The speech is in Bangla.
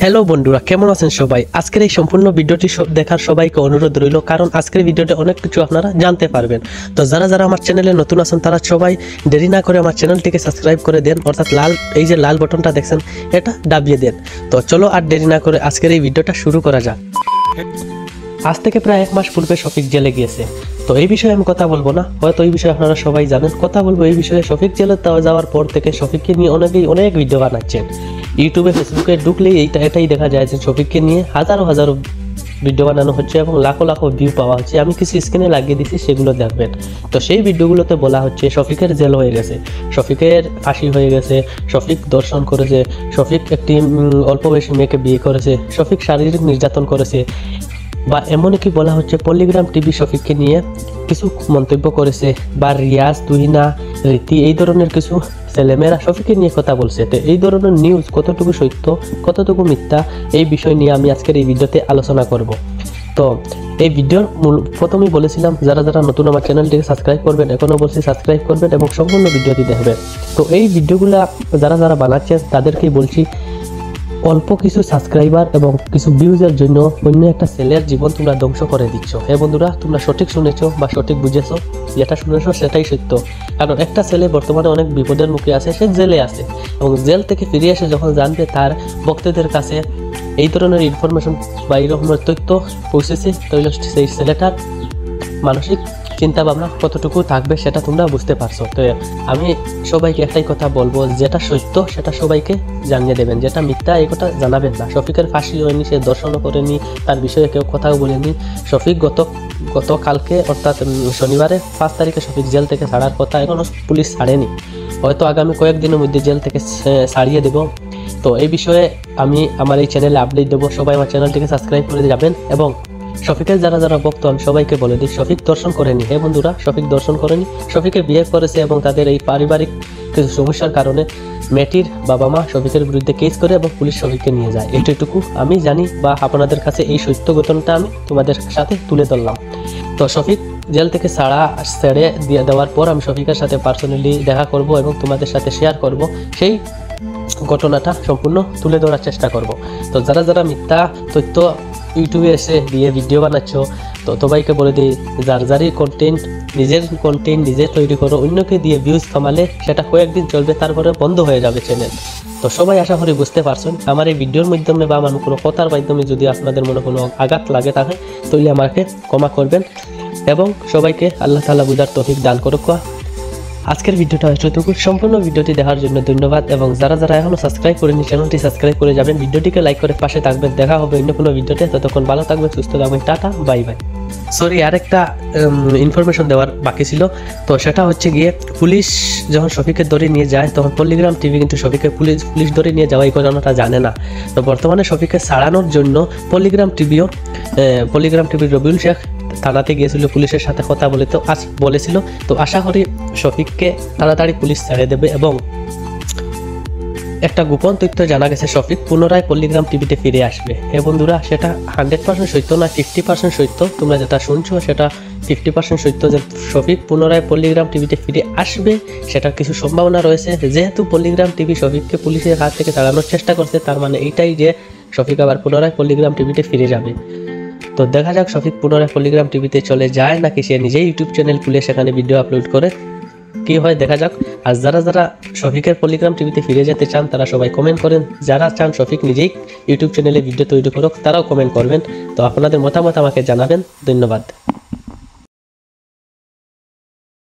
হ্যালো বন্ধুরা, কেমন আছেন সবাই? আজকের এই সম্পূর্ণ ভিডিওটি দেখার সবাইকে অনুরোধ রইল, কারণ আজকের ভিডিওতে অনেক কিছু আপনারা জানতে পারবেন। তো যারা যারা আমার চ্যানেলে নতুন আছেন তারা সবাই দেরি না করে আমার চ্যানেলটিকে সাবস্ক্রাইব করে দেন, অর্থাৎ এই যে লাল বাটনটা দেখছেন এটা দাবিয়ে দেন। তো চলো আর দেরি না করে আজকের এই ভিডিওটা শুরু করা যাক। আজ থেকে প্রায় 1 মাস পূর্বে শফিক জেলে গিয়েছে। তো এই বিষয়ে আমি কথা বলবো না, হয়তো এই বিষয়ে আপনারা সবাই জানেন। কথা বলবো এই বিষয়ে, শফিক জেলে যাওয়ার পর থেকে শফিককে নিয়ে অনেক ভিডিও বানাচ্ছেন। ইউটিউবে ফেসবুকে ঢুকলেই এটাই দেখা যায় যে শফিককে নিয়ে হাজারো ভিডিও বানানো হচ্ছে এবং লাখো ভিউ পাওয়া হচ্ছে। আমি কিছু স্ক্রিনে লাগিয়ে দিচ্ছি, সেগুলো দেখবেন। তো সেই ভিডিওগুলোতে বলা হচ্ছে শফিকের জেল হয়ে গেছে, শফিকের ফাঁসি হয়ে গেছে, শফিক দর্শন করেছে, শফিক একটি অল্প বয়সী মেয়েকে বিয়ে করেছে, শফিক শারীরিক নির্যাতন করেছে, বা এমনকি বলা হচ্ছে পল্লিগ্রাম টিভি শফিককে নিয়ে কিছু মন্তব্য করেছে, বা রিয়াজ, তুহিনা, রীতি এই ধরনের কিছু ছেলেমেয়েরা শফিককে নিয়ে কথা বলছে। তো এই ধরনের নিউজ কতটুকু সত্য কতটুকু মিথ্যা, এই বিষয় নিয়ে আমি আজকের এই ভিডিওতে আলোচনা করব। তো এই ভিডিওর প্রথমেই বলেছিলাম যারা যারা নতুন আমার চ্যানেলটিকে সাবস্ক্রাইব করবেন, এখনও বলছি সাবস্ক্রাইব করবেন এবং সম্পূর্ণ ভিডিওটি দেখবেন। তো এই ভিডিওগুলো যারা যারা বানাচ্ছেন তাদেরকেই বলছি, অল্প কিছু সাবস্ক্রাইবার এবং কিছু ভিউজের জন্য অন্য একটা ছেলের জীবন তোমরা ধ্বংস করে দিচ্ছ। হ্যাঁ বন্ধুরা, তোমরা সঠিক শুনেছো বা সঠিক বুঝেছো, যেটা শুনেছো সেটাই সত্য। কারণ একটা ছেলে বর্তমানে অনেক বিপদের মুখে আছে, সে জেলে আছে এবং জেল থেকে ফিরে এসে যখন জানবে তার ভক্তদের কাছে এই ধরনের ইনফরমেশন বা এই রকমের তথ্য পৌঁছেছে, তাহলে সেই ছেলেটার মানসিক চিন্তা ভাবনা কতটুকু থাকবে সেটা তোমরা বুঝতে পারছো। তো আমি সবাইকে একটাই কথা বলবো, যেটা সত্য সেটা সবাইকে জানিয়ে দেবেন, যেটা মিথ্যা এই কথা জানাবেন না। শফিকের ফাঁসি হয়নি, সে দর্শনও করেনি, তার বিষয়ে কেউ কথাও বলেনি। শফিক গতকালকে অর্থাৎ শনিবারে 5 তারিখে শফিক জেল থেকে ছাড়ার কথা, এখনও পুলিশ ছাড়েনি, হয়তো আগামী কয়েকদিনের মধ্যে জেল থেকে ছাড়িয়ে দেব। তো এই বিষয়ে আমি আমার এই চ্যানেলে আপডেট দেবো, সবাই আমার চ্যানেলটিকে সাবস্ক্রাইব করে যাবেন। এবং শফিকের যারা যারা ভক্ত আমি সবাইকে বলে দিই, শফিক দর্শন করেনি। হ্যাঁ বন্ধুরা, শফিক দর্শন করেনি, শফিকে বিয়ে করেছে এবং তাদের এই পারিবারিক কিছু সমস্যার কারণে মেয়েটির বাবা মা শফিকের বিরুদ্ধে কেস করে এবং পুলিশ শফিককে নিয়ে যায়। এইটুকু আমি জানি, বা আপনাদের কাছে এই সত্য ঘটনাটা আমি তোমাদের সাথে তুলে ধরলাম। তো শফিক জেল থেকে ছেড়ে দিয়ে দেওয়ার পর আমি শফিকের সাথে পার্সোনালি দেখা করব এবং তোমাদের সাথে শেয়ার করব, সেই ঘটনাটা সম্পূর্ণ তুলে ধরার চেষ্টা করব। তো যারা যারা মিথ্যা তথ্য ইউটিউবে এসে দিয়ে ভিডিও বানাচ্ছ, তো সবাইকে বলে দিই, যারই নিজের কন্টেন্ট নিজে তৈরি করো, অন্যকে দিয়ে ভিউজ কামালে সেটা কয়েকদিন চলবে, তারপরে বন্ধ হয়ে যাবে চ্যানেল। তো সবাই আশা করি বুঝতে পারছেন। আমার এই ভিডিওর মাধ্যমে বা আমার কোনো কথার মাধ্যমে যদি আপনাদের মনে কোনো আঘাত লাগে থাকে, তাহলে আমাকে ক্ষমা করবেন এবং সবাইকে আল্লাহ তাআলা বুঝার তৌফিক দান করুক। আজকের ভিডিওটা এতটুকু। সম্পূর্ণ ভিডিওটি দেখার জন্য ধন্যবাদ এবং যারা যারা এখনো সাবস্ক্রাইব করেনি চ্যানেলটি সাবস্ক্রাইব করে যাবেন, ভিডিওটিকে লাইক করে পাশে থাকবেন। দেখা হবে অন্য কোনো ভিডিওতে, ততক্ষণ ভালো থাকবেন, সুস্থ থাকবেন, টাটা বাই বাই। সরি, আরেকটা ইনফরমেশন দেওয়ার বাকি ছিল। তো সেটা হচ্ছে গিয়ে, পুলিশ যখন শফিকের ধরে নিয়ে যায় তখন পল্লিগ্রাম টিভি কিন্তু শফিকের পুলিশ ধরে নিয়ে যাওয়া এই ঘটনাটা জানে না। তো বর্তমানে শফিককে ছাড়ানোর জন্য পল্লিগ্রাম টিভির রবিউল শেখ থানাতে গিয়েছিল, পুলিশের সাথে কথা বলেছিল। তো আশা করি শফিককে তাড়াতাড়ি পুলিশ ছেড়ে দেবে। এবং একটা গোপন তথ্য জানা গেছে, শফিক পুনরায় পল্লিগ্রাম টিভিতে ফিরে আসবে। বন্ধুরা, সেটা 100% সত্য না, 50% সত্য। তোমরা যেটা শুনছো সেটা 50% সত্য, যে শফিক পুনরায় পল্লিগ্রাম টিভিতে ফিরে আসবে, সেটার কিছু সম্ভাবনা রয়েছে। যেহেতু পল্লিগ্রাম টিভি শফিককে পুলিশের হাত থেকে ছাড়ানোর চেষ্টা করছে, তার মানে এইটাই যে শফিক আবার পুনরায় পল্লিগ্রাম টিভিতে ফিরে যাবে। তো দেখা যাক শফিক পুনরায় পল্লিগ্রাম টিভিতে চলে যায় নাকি সে নিজেই ইউটিউব চ্যানেল খুলে সেখানে ভিডিও আপলোড করে, কি হয় দেখা যাক। আর যারা যারা শফিকের পল্লিগ্রাম টিভিতে ফিরে যেতে চান তারা সবাই কমেন্ট করেন। যারা চান শফিক নিজেই ইউটিউব চ্যানেলে ভিডিও তৈরি করুক তারাও কমেন্ট করবেন। তো আপনাদের মতামত আমাকে জানাবেন। ধন্যবাদ।